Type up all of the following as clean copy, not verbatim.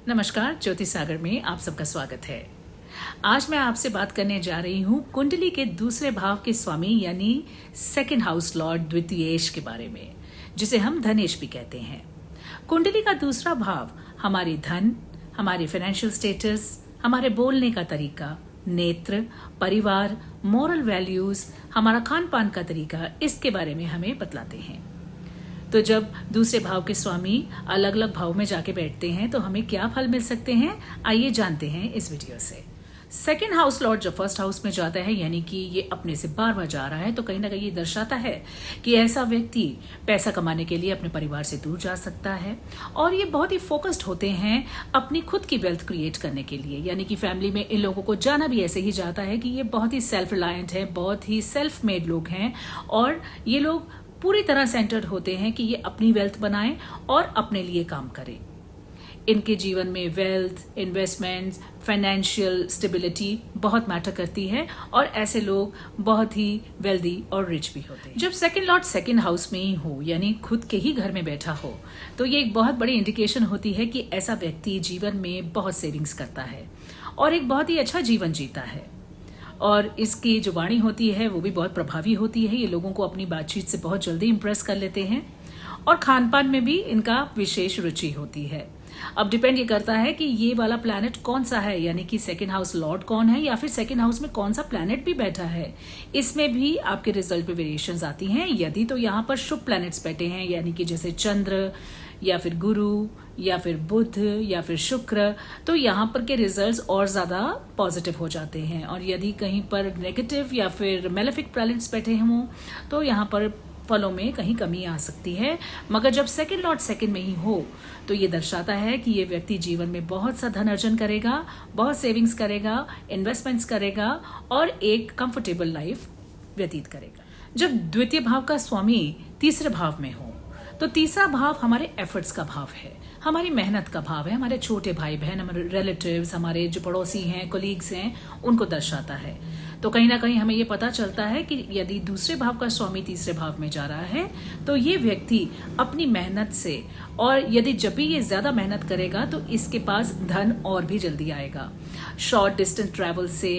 नमस्कार, ज्योति सागर में आप सबका स्वागत है। आज मैं आपसे बात करने जा रही हूँ कुंडली के दूसरे भाव के स्वामी यानी सेकंड हाउस लॉर्ड द्वितीयेश के बारे में, जिसे हम धनेश भी कहते हैं। कुंडली का दूसरा भाव हमारी धन, हमारी फाइनेंशियल स्टेटस, हमारे बोलने का तरीका, नेत्र, परिवार, मॉरल वैल्यूज, हमारा खान पान का तरीका, इसके बारे में हमें बतलाते हैं। तो जब दूसरे भाव के स्वामी अलग अलग भाव में जाके बैठते हैं तो हमें क्या फल मिल सकते हैं, आइए जानते हैं इस वीडियो से। सेकेंड हाउस लॉर्ड जब फर्स्ट हाउस में जाता है, यानी कि ये अपने से बार बार जा रहा है, तो कहीं ना कहीं ये दर्शाता है कि ऐसा व्यक्ति पैसा कमाने के लिए अपने परिवार से दूर जा सकता है और ये बहुत ही फोकस्ड होते हैं अपनी खुद की वेल्थ क्रिएट करने के लिए। यानी कि फैमिली में इन लोगों को जाना भी ऐसे ही जाता है कि ये बहुत ही सेल्फ रिलायंट है, बहुत ही सेल्फ मेड लोग हैं और ये लोग पूरी तरह सेंटर्ड होते हैं कि ये अपनी वेल्थ बनाएं और अपने लिए काम करें। इनके जीवन में वेल्थ, इन्वेस्टमेंट्स, फाइनेंशियल स्टेबिलिटी बहुत मैटर करती है और ऐसे लोग बहुत ही वेल्दी और रिच भी होते हैं। जब सेकंड लॉर्ड सेकंड हाउस में ही हो, यानी खुद के ही घर में बैठा हो, तो ये एक बहुत बड़ी इंडिकेशन होती है कि ऐसा व्यक्ति जीवन में बहुत सेविंग्स करता है और एक बहुत ही अच्छा जीवन जीता है। और इसकी जो वाणी होती है वो भी बहुत प्रभावी होती है। ये लोगों को अपनी बातचीत से बहुत जल्दी इंप्रेस कर लेते हैं और खान पान में भी इनका विशेष रुचि होती है। अब डिपेंड ये करता है कि ये वाला प्लैनेट कौन सा है, यानी कि सेकंड हाउस लॉर्ड कौन है या फिर सेकंड हाउस में कौन सा प्लैनेट भी बैठा है। इसमें भी आपके रिजल्ट पे वेरिएशंस आती हैं। यदि तो यहाँ पर शुभ प्लैनेट्स बैठे हैं, यानी कि जैसे चंद्र या फिर गुरु या फिर बुध या फिर शुक्र, तो यहाँ पर के रिजल्ट्स और ज्यादा पॉजिटिव हो जाते हैं। और यदि कहीं पर नेगेटिव या फिर मेलेफिक प्लैनेट्स बैठे हों तो यहाँ पर फलों में कहीं कमी आ सकती है। मगर जब सेकंड लॉर्ड सेकंड में ही हो तो ये दर्शाता है कि ये व्यक्ति जीवन में बहुत सा धन अर्जन करेगा, बहुत सेविंग्स करेगा, इन्वेस्टमेंट्स करेगा और एक कंफर्टेबल लाइफ व्यतीत करेगा। जब द्वितीय भाव का स्वामी तीसरे भाव में हो तो तीसरा भाव हमारे एफर्ट्स का भाव है, हमारी मेहनत का भाव है, हमारे छोटे भाई बहन, हमारे रिलेटिव्स, हमारे जो पड़ोसी हैं, कोलीग्स हैं, उनको दर्शाता है। तो कहीं ना कहीं हमें ये पता चलता है कि यदि दूसरे भाव का स्वामी तीसरे भाव में जा रहा है तो ये व्यक्ति अपनी मेहनत से, और यदि जब भी ये ज्यादा मेहनत करेगा तो इसके पास धन और भी जल्दी आएगा। शॉर्ट डिस्टेंस ट्रैवल से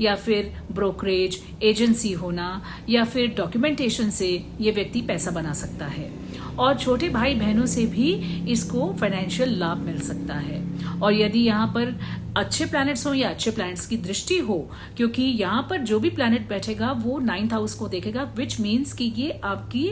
या फिर ब्रोकरेज एजेंसी होना या फिर डॉक्यूमेंटेशन से ये व्यक्ति पैसा बना सकता है और छोटे भाई बहनों से भी इसको फाइनेंशियल लाभ मिल सकता है। और यदि यहाँ पर अच्छे प्लैनेट्स हो या अच्छे प्लैनेट्स की दृष्टि हो, क्योंकि यहाँ पर जो भी प्लैनेट बैठेगा वो 9th हाउस को देखेगा, विच मीन्स कि ये आपकी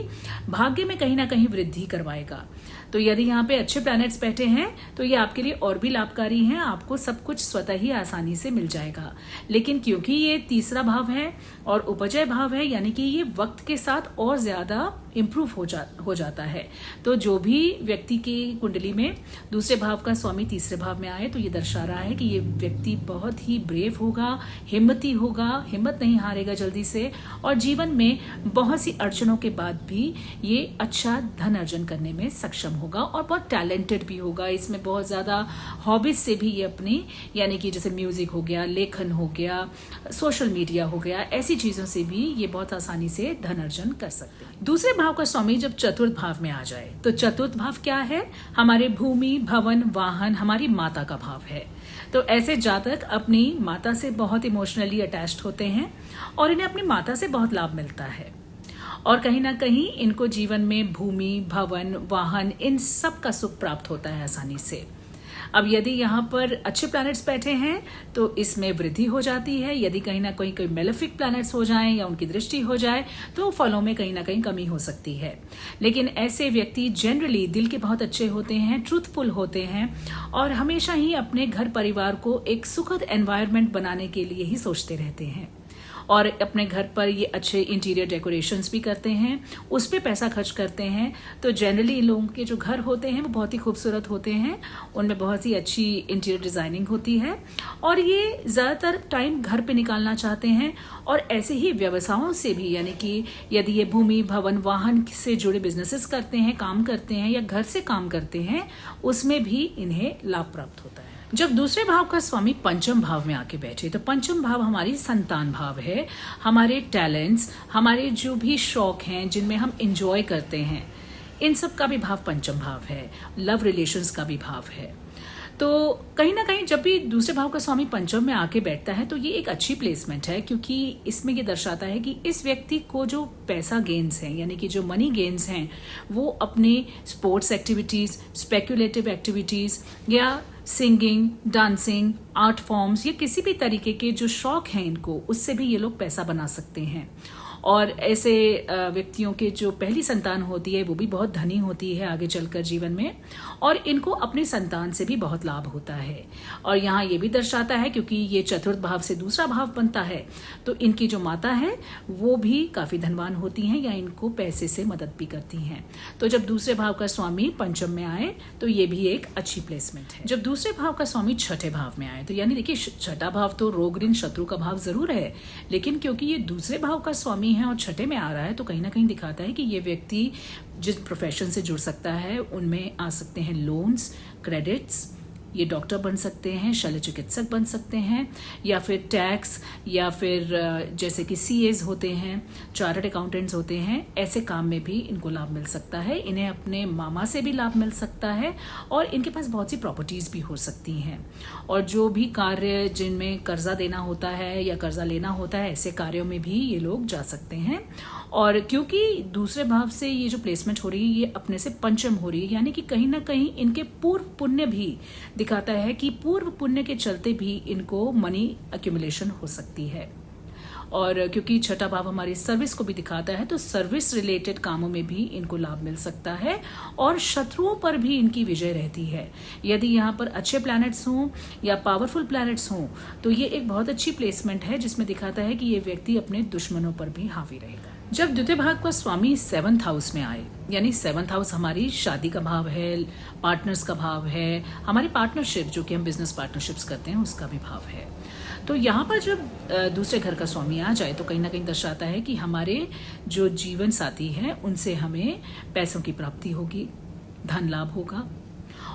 भाग्य में कहीं ना कहीं वृद्धि करवाएगा। तो यदि यहाँ पे अच्छे प्लैनेट्स बैठे हैं तो ये आपके लिए और भी लाभकारी हैं, आपको सब कुछ स्वतः ही आसानी से मिल जाएगा। लेकिन क्योंकि ये तीसरा भाव है और उपजय भाव है, यानी कि ये वक्त के साथ और ज्यादा इम्प्रूव हो जाता है। तो जो भी व्यक्ति की कुंडली में दूसरे भाव का स्वामी तीसरे भाव में आए तो ये दर्शा रहा है कि ये व्यक्ति बहुत ही ब्रेव होगा, हिम्मती होगा, हिम्मत नहीं हारेगा जल्दी से, और जीवन में बहुत सी अड़चनों के बाद भी ये अच्छा धन अर्जन करने में सक्षम होगा और बहुत टैलेंटेड भी होगा। इसमें बहुत ज्यादा हॉबीज से भी ये अपनी, यानी कि जैसे म्यूजिक हो गया, लेखन हो गया, सोशल मीडिया हो गया, ऐसी चीजों से भी ये बहुत आसानी से धन अर्जन कर सकते हैं। दूसरे भाव का स्वामी जब चतुर्थ भाव में आ जाए तो चतुर्थ भाव क्या है, हमारे भूमि, भवन, वाहन, हमारी माता का भाव है। तो ऐसे जातक अपनी माता से बहुत इमोशनली अटैच्ड होते हैं और इन्हें अपनी माता से बहुत लाभ मिलता है और कहीं ना कहीं इनको जीवन में भूमि, भवन, वाहन, इन सब का सुख प्राप्त होता है आसानी से। अब यदि यहाँ पर अच्छे प्लैनेट्स बैठे हैं तो इसमें वृद्धि हो जाती है। यदि कहीं ना कहीं कोई मेलेफिक प्लैनेट्स हो जाएं या उनकी दृष्टि हो जाए तो फलों में कहीं ना कहीं कमी हो सकती है। लेकिन ऐसे व्यक्ति जनरली दिल के बहुत अच्छे होते हैं, ट्रूथफुल होते हैं और हमेशा ही अपने घर परिवार को एक सुखद एनवायरनमेंट बनाने के लिए ही सोचते रहते हैं और अपने घर पर ये अच्छे इंटीरियर डेकोरेशंस भी करते हैं, उस पर पैसा खर्च करते हैं। तो जनरली इन लोगों के जो घर होते हैं वो बहुत ही खूबसूरत होते हैं, उनमें बहुत ही अच्छी इंटीरियर डिजाइनिंग होती है और ये ज्यादातर टाइम घर पे निकालना चाहते हैं। और ऐसे ही व्यवसायों से भी, यानी कि यदि ये भूमि, भवन, वाहन से जुड़े बिजनेसेस करते हैं, काम करते हैं या घर से काम करते हैं, उसमें भी इन्हें लाभ प्राप्त होता है। जब दूसरे भाव का स्वामी पंचम भाव में आके बैठे तो पंचम भाव हमारी संतान भाव है, हमारे टैलेंट्स, हमारे जो भी शौक हैं जिनमें हम इंजॉय करते हैं, इन सब का भी भाव पंचम भाव है। लव रिलेशंस का भी भाव है। तो कहीं ना कहीं जब भी दूसरे भाव का स्वामी पंचम में आके बैठता है तो ये एक अच्छी प्लेसमेंट है, क्योंकि इसमें ये दर्शाता है कि इस व्यक्ति को जो पैसा गेन्स हैं, यानी कि जो मनी गेन्स हैं, वो अपने स्पोर्ट्स एक्टिविटीज, स्पेक्युलेटिव एक्टिविटीज या सिंगिंग, डांसिंग, आर्ट फॉर्म्स या किसी भी तरीके के जो शौक हैं इनको, उससे भी ये लोग पैसा बना सकते हैं। और ऐसे व्यक्तियों के जो पहली संतान होती है वो भी बहुत धनी होती है आगे चलकर जीवन में, और इनको अपनी संतान से भी बहुत लाभ होता है। और यहाँ ये भी दर्शाता है, क्योंकि ये चतुर्थ भाव से दूसरा भाव बनता है, तो इनकी जो माता है वो भी काफी धनवान होती हैं या इनको पैसे से मदद भी करती हैं। तो जब दूसरे भाव का स्वामी पंचम में आए तो ये भी एक अच्छी प्लेसमेंट है। जब दूसरे भाव का स्वामी छठे भाव में आए तो यानी देखिए, छठा भाव तो रोग ऋण शत्रु का भाव जरूर है, लेकिन क्योंकि ये दूसरे भाव का स्वामी है और छठे में आ रहा है तो कहीं ना कहीं दिखाता है कि ये व्यक्ति जिस प्रोफेशन से जुड़ सकता है उनमें आ सकते हैं लोन्स, क्रेडिट्स, ये डॉक्टर बन सकते हैं, शल्य चिकित्सक बन सकते हैं, या फिर टैक्स, या फिर जैसे कि सीएज होते हैं, चार्टर्ड अकाउंटेंट्स होते हैं, ऐसे काम में भी इनको लाभ मिल सकता है। इन्हें अपने मामा से भी लाभ मिल सकता है और इनके पास बहुत सी प्रॉपर्टीज भी हो सकती हैं। और जो भी कार्य जिनमें कर्जा देना होता है या कर्जा लेना होता है, ऐसे कार्यों में भी ये लोग जा सकते हैं। और क्योंकि दूसरे भाव से ये जो प्लेसमेंट हो रही है ये अपने से पंचम हो रही है, यानी कि कहीं ना कहीं इनके पूर्व पुण्य भी दिखाता है कि पूर्व पुण्य के चलते भी इनको मनी अक्यूमुलेशन हो सकती है। और क्योंकि छठा भाव हमारी सर्विस को भी दिखाता है तो सर्विस रिलेटेड कामों में भी इनको लाभ मिल सकता है और शत्रुओं पर भी इनकी विजय रहती है। यदि यहाँ पर अच्छे प्लैनेट्स हों या पावरफुल प्लैनेट्स हों तो ये एक बहुत अच्छी प्लेसमेंट है, जिसमें दिखाता है कि ये व्यक्ति अपने दुश्मनों पर भी हावी रहेगा। जब द्वितीय भाव का स्वामी 7th हाउस में आए, यानी 7th हाउस हमारी शादी का भाव है, पार्टनर्स का भाव है, हमारी पार्टनरशिप जो कि हम बिजनेस पार्टनरशिप्स करते हैं उसका भी भाव है। तो यहाँ पर जब दूसरे घर का स्वामी आ जाए तो कहीं ना कहीं दर्शाता है कि हमारे जो जीवन साथी हैं उनसे हमें पैसों की प्राप्ति होगी, धन लाभ होगा।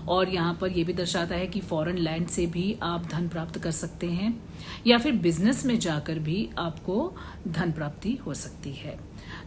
और यहाँ पर यह भी दर्शाता है कि फॉरेन लैंड से भी आप धन प्राप्त कर सकते हैं या फिर बिजनेस में जाकर भी आपको धन प्राप्ति हो सकती है।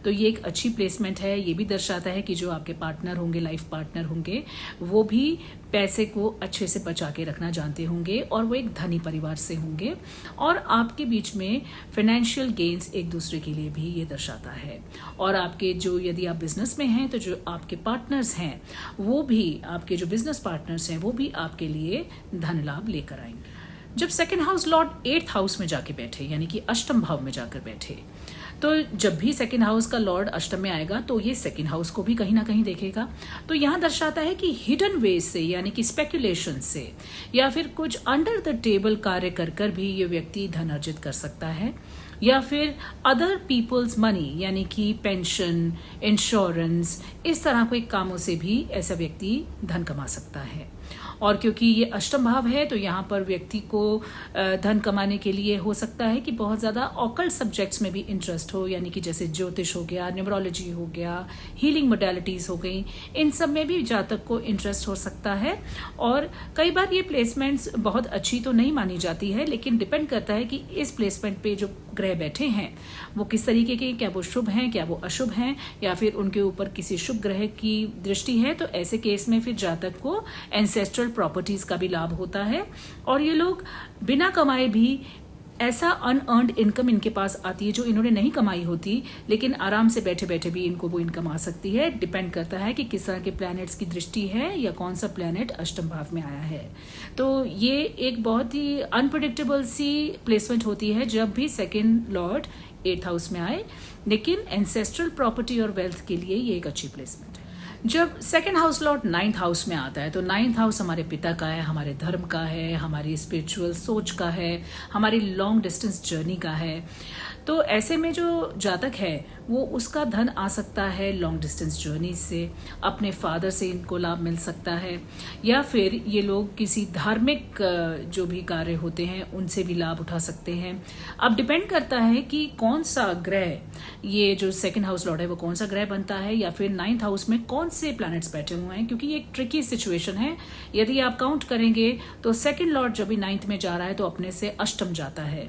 तो ये एक अच्छी प्लेसमेंट है। ये भी दर्शाता है कि जो आपके पार्टनर होंगे, लाइफ पार्टनर होंगे, वो भी पैसे को अच्छे से बचा के रखना जानते होंगे और वो एक धनी परिवार से होंगे और आपके बीच में फाइनेंशियल गेन्स एक दूसरे के लिए भी ये दर्शाता है। और आपके जो, यदि आप बिजनेस में हैं तो जो आपके पार्टनर्स हैं वो भी, आपके जो बिजनेस पार्टनर्स हैं वो भी आपके लिए धन लाभ लेकर आएंगे। जब second house Lord 8th house में जाके बैठे, यानी कि अष्टम भाव में जाकर बैठे, तो जब भी सेकंड हाउस का लॉर्ड अष्टम में आएगा तो ये सेकंड हाउस को भी कहीं ना कहीं देखेगा। तो यहाँ दर्शाता है कि हिडन वेज से, यानी कि स्पेक्यूलेशन से या फिर कुछ अंडर द टेबल कार्य कर कर भी ये व्यक्ति धन अर्जित कर सकता है, या फिर अदर पीपल्स मनी, यानी कि पेंशन, इंश्योरेंस, इस तरह के कामों से भी ऐसा व्यक्ति धन कमा सकता है। और क्योंकि ये अष्टम भाव है तो यहाँ पर व्यक्ति को धन कमाने के लिए हो सकता है कि बहुत ज़्यादा ऑकल्ट सब्जेक्ट्स में भी इंटरेस्ट हो, यानी कि जैसे ज्योतिष हो गया, न्यूमरोलॉजी हो गया, हीलिंग मोडालिटीज़ हो गई, इन सब में भी जातक को इंटरेस्ट हो सकता है। और कई बार ये प्लेसमेंट्स बहुत अच्छी तो नहीं मानी जाती है, लेकिन डिपेंड करता है कि इस प्लेसमेंट पे जो ग्रह बैठे हैं वो किस तरीके के, क्या वो शुभ हैं, क्या वो अशुभ हैं, या फिर उनके ऊपर किसी शुभ ग्रह की दृष्टि है। तो ऐसे केस में फिर जातक को एंसेस्ट्रल प्रॉपर्टीज का भी लाभ होता है और ये लोग बिना कमाए भी ऐसा अनअर्न्ड इनकम इनके पास आती है जो इन्होंने नहीं कमाई होती, लेकिन आराम से बैठे बैठे भी इनको वो इनकम आ सकती है। डिपेंड करता है कि किस तरह के प्लैनेट्स की दृष्टि है या कौन सा प्लैनेट अष्टम भाव में आया है। तो ये एक बहुत ही अनप्रिडिक्टेबल सी प्लेसमेंट होती है जब भी सेकेंड लॉर्ड 8th हाउस में आए, लेकिन एंसेस्ट्रल प्रॉपर्टी और वेल्थ के लिए ये एक अच्छी प्लेसमेंट है। जब second house Lord 9th house में आता है तो 9th हाउस हमारे पिता का है, हमारे धर्म का है, हमारी स्पिरिचुअल सोच का है, हमारी लॉन्ग डिस्टेंस जर्नी का है। तो ऐसे में जो जातक है वो उसका धन आ सकता है लॉन्ग डिस्टेंस जर्नी से, अपने फादर से इनको लाभ मिल सकता है, या फिर ये लोग किसी धार्मिक जो भी कार्य होते हैं उनसे भी लाभ उठा सकते हैं। अब डिपेंड करता है कि कौन सा ग्रह, ये जो सेकंड हाउस लॉर्ड है वो कौन सा ग्रह बनता है, या फिर 9th हाउस में कौन से प्लैनेट्स बैठे हुए हैं, क्योंकि ये एक ट्रिकी सिचुएशन है। यदि आप काउंट करेंगे तो सेकंड लॉर्ड जब भी 9th में जा रहा है तो अपने से अष्टम जाता है।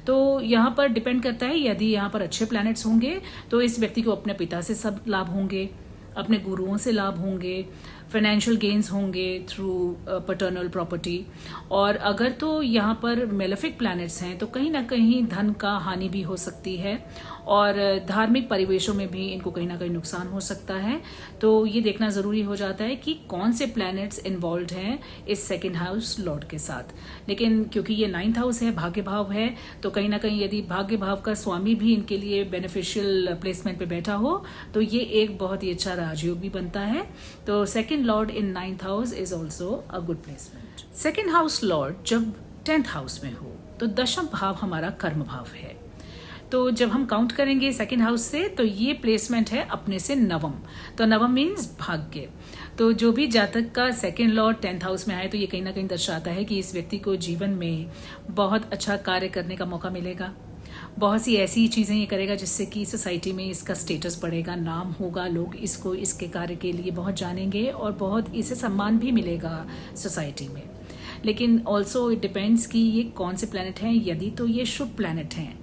तो यहाँ पर डिपेंड करता है, यदि यहाँ पर अच्छे प्लैनेट्स होंगे तो इस व्यक्ति को अपने पिता से सब लाभ होंगे, अपने गुरुओं से लाभ होंगे, फाइनेंशियल गेन्स होंगे थ्रू पैटर्नल प्रॉपर्टी, और अगर तो यहाँ पर मेलेफिक प्लैनेट्स हैं तो कहीं ना कहीं धन का हानि भी हो सकती है, और धार्मिक परिवेशों में भी इनको कहीं ना कहीं नुकसान हो सकता है। तो ये देखना जरूरी हो जाता है कि कौन से प्लैनेट्स इन्वॉल्व हैं इस सेकंड हाउस लॉर्ड के साथ। लेकिन क्योंकि ये 9th हाउस है, भाग्य भाव है, तो कहीं ना कहीं यदि भाग्य भाव का स्वामी भी इनके लिए बेनिफिशियल प्लेसमेंट पे बैठा हो तो ये एक बहुत ही अच्छा राजयोग भी बनता है। तो second Lord in 9th house is also a good placement. Second house Lord जब 10th हाउस में हो तो दशम भाव हमारा कर्म भाव है। तो जब हम काउंट करेंगे सेकंड हाउस से तो ये प्लेसमेंट है अपने से नवम, तो नवम मीन्स भाग्य। तो जो भी जातक का सेकंड लॉर्ड 10th हाउस में आए तो ये कहीं ना कहीं दर्शाता है कि इस व्यक्ति को जीवन में बहुत अच्छा कार्य करने का मौका मिलेगा, बहुत सी ऐसी चीजें ये करेगा जिससे कि सोसाइटी में इसका स्टेटस बढ़ेगा, नाम होगा, लोग इसको इसके कार्य के लिए बहुत जानेंगे और बहुत इसे सम्मान भी मिलेगा सोसाइटी में। लेकिन ऑल्सो इट डिपेंड्स कि ये कौन से प्लैनेट हैं। यदि तो ये शुभ प्लैनेट हैं,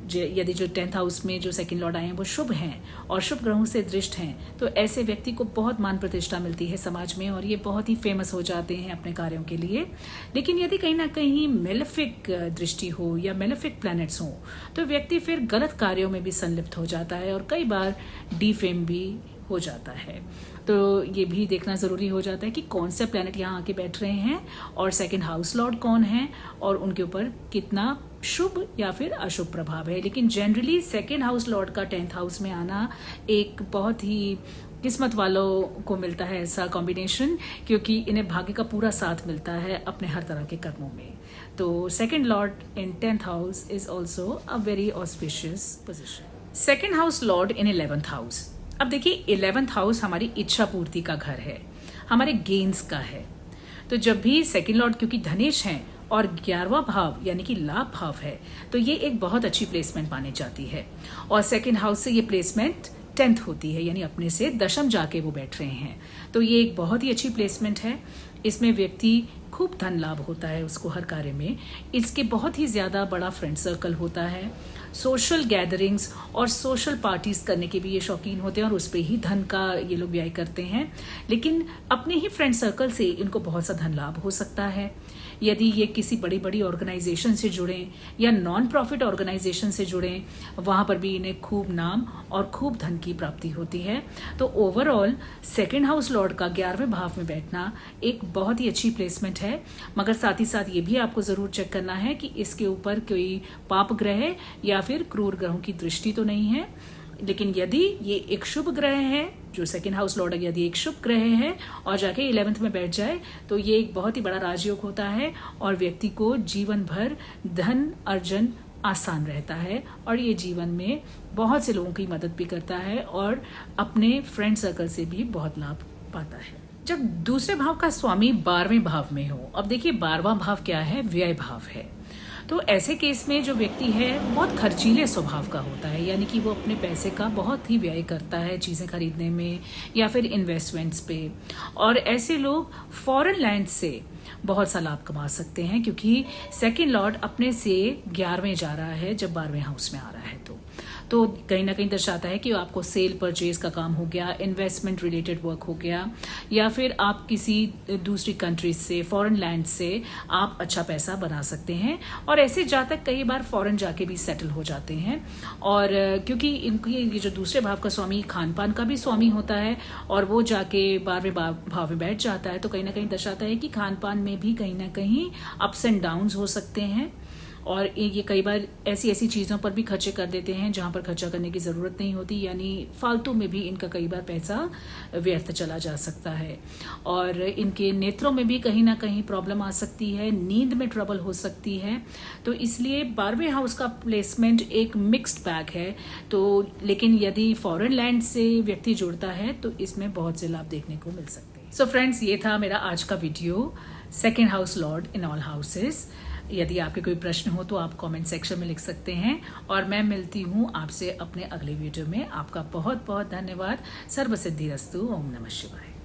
यदि जो 10th हाउस में जो सेकंड लॉर्ड आए हैं वो शुभ हैं और शुभ ग्रहों से दृष्ट हैं, तो ऐसे व्यक्ति को बहुत मान प्रतिष्ठा मिलती है समाज में और ये बहुत ही फेमस हो जाते हैं अपने कार्यों के लिए। लेकिन यदि कहीं ना कहीं मेलेफिक दृष्टि हो या मेलेफिक प्लैनेट्स हो तो व्यक्ति फिर गलत कार्यों में भी संलिप्त हो जाता है और कई बार डीफेम भी हो जाता है। तो ये भी देखना जरूरी हो जाता है कि कौन से प्लैनेट यहाँ आके बैठ रहे हैं और सेकंड हाउस लॉर्ड कौन है और उनके ऊपर कितना शुभ या फिर अशुभ प्रभाव है। लेकिन जनरली सेकंड हाउस लॉर्ड का 10th हाउस में आना एक बहुत ही किस्मत वालों को मिलता है ऐसा कॉम्बिनेशन, क्योंकि इन्हें भाग्य का पूरा साथ मिलता है अपने हर तरह के कर्मों में। तो second Lord in 10th house is also a very auspicious position. Second house Lord in 11th house. अब देखिए 11th हाउस हमारी इच्छा पूर्ति का घर है, हमारे गेन्स का है। तो जब भी सेकंड लॉर्ड क्योंकि धनेश हैं और 11वां भाव यानी कि लाभ भाव है तो ये एक बहुत अच्छी प्लेसमेंट मानी जाती है। और सेकंड हाउस से ये प्लेसमेंट 10th होती है, यानी अपने से दशम जाके वो बैठ रहे हैं। तो ये एक बहुत ही अच्छी प्लेसमेंट है। इसमें व्यक्ति खूब धन लाभ होता है उसको हर कार्य में। इसके बहुत ही ज्यादा बड़ा फ्रेंड सर्कल होता है। सोशल गैदरिंग्स और सोशल पार्टीज करने के भी ये शौकीन होते हैं और उस पर ही धन का ये लोग व्यय करते हैं। लेकिन अपने ही फ्रेंड सर्कल से इनको बहुत सा धन लाभ हो सकता है। यदि ये किसी बड़ी बड़ी ऑर्गेनाइजेशन से जुड़ें या नॉन प्रॉफिट ऑर्गेनाइजेशन से जुड़ें, वहां पर भी इन्हें खूब नाम और खूब धन की प्राप्ति होती है। तो ओवरऑल सेकंड हाउस लॉर्ड का 11वें भाव में बैठना एक बहुत ही अच्छी प्लेसमेंट है। मगर साथ ही साथ ये भी आपको जरूर चेक करना है कि इसके ऊपर कोई पाप ग्रह या फिर क्रूर ग्रहों की दृष्टि तो नहीं है। लेकिन यदि ये एक शुभ ग्रह है, जो सेकंड हाउस लॉर्ड यदि एक शुभ ग्रह है और जाके 11th में बैठ जाए तो ये एक बहुत ही बड़ा राजयोग होता है और व्यक्ति को जीवन भर धन अर्जन आसान रहता है और ये जीवन में बहुत से लोगों की मदद भी करता है और अपने फ्रेंड सर्कल से भी बहुत लाभ पाता है। जब दूसरे भाव का स्वामी 12वें भाव में हो, अब देखिए 12वां भाव क्या है, व्यय भाव है। तो ऐसे केस में जो व्यक्ति है बहुत खर्चीले स्वभाव का होता है, यानी कि वो अपने पैसे का बहुत ही व्यय करता है चीजें खरीदने में या फिर इन्वेस्टमेंट्स पे। और ऐसे लोग फॉरेन लैंड से बहुत सा लाभ कमा सकते हैं क्योंकि सेकंड लॉर्ड अपने से 11वें जा रहा है जब 12वें हाउस में आ रहा है। तो कहीं ना कहीं दर्शाता है कि आपको सेल परचेज का काम हो गया, इन्वेस्टमेंट रिलेटेड वर्क हो गया, या फिर आप किसी दूसरी कंट्रीज से, फॉरेन लैंड से आप अच्छा पैसा बना सकते हैं। और ऐसे जातक कई बार फॉरेन जाके भी सेटल हो जाते हैं। और क्योंकि इनकी ये जो दूसरे भाव का स्वामी खान पान का भी स्वामी होता है और वो जाके 12वें भाव में बैठ जाता है, तो कहीं ना कहीं दर्शाता है कि खान पान में भी कहीं ना कहीं अप्स एंड डाउन्स हो सकते हैं। और ये कई बार ऐसी ऐसी चीज़ों पर भी खर्चे कर देते हैं जहां पर खर्चा करने की ज़रूरत नहीं होती, यानी फालतू में भी इनका कई बार पैसा व्यर्थ चला जा सकता है। और इनके नेत्रों में भी कहीं ना कहीं प्रॉब्लम आ सकती है, नींद में ट्रबल हो सकती है। तो इसलिए 12वें हाउस का प्लेसमेंट एक मिक्स्ड बैग है। तो लेकिन यदि फॉरेन लैंड से व्यक्ति जुड़ता है तो इसमें बहुत से लाभ देखने को मिल सकते हैं। सो फ्रेंड्स, ये था मेरा आज का video, second house Lord in all houses. यदि आपके कोई प्रश्न हो तो आप कमेंट सेक्शन में लिख सकते हैं और मैं मिलती हूँ आपसे अपने अगले वीडियो में। आपका बहुत बहुत धन्यवाद। सर्वसिद्धिरस्तु। ओम नमः शिवाय।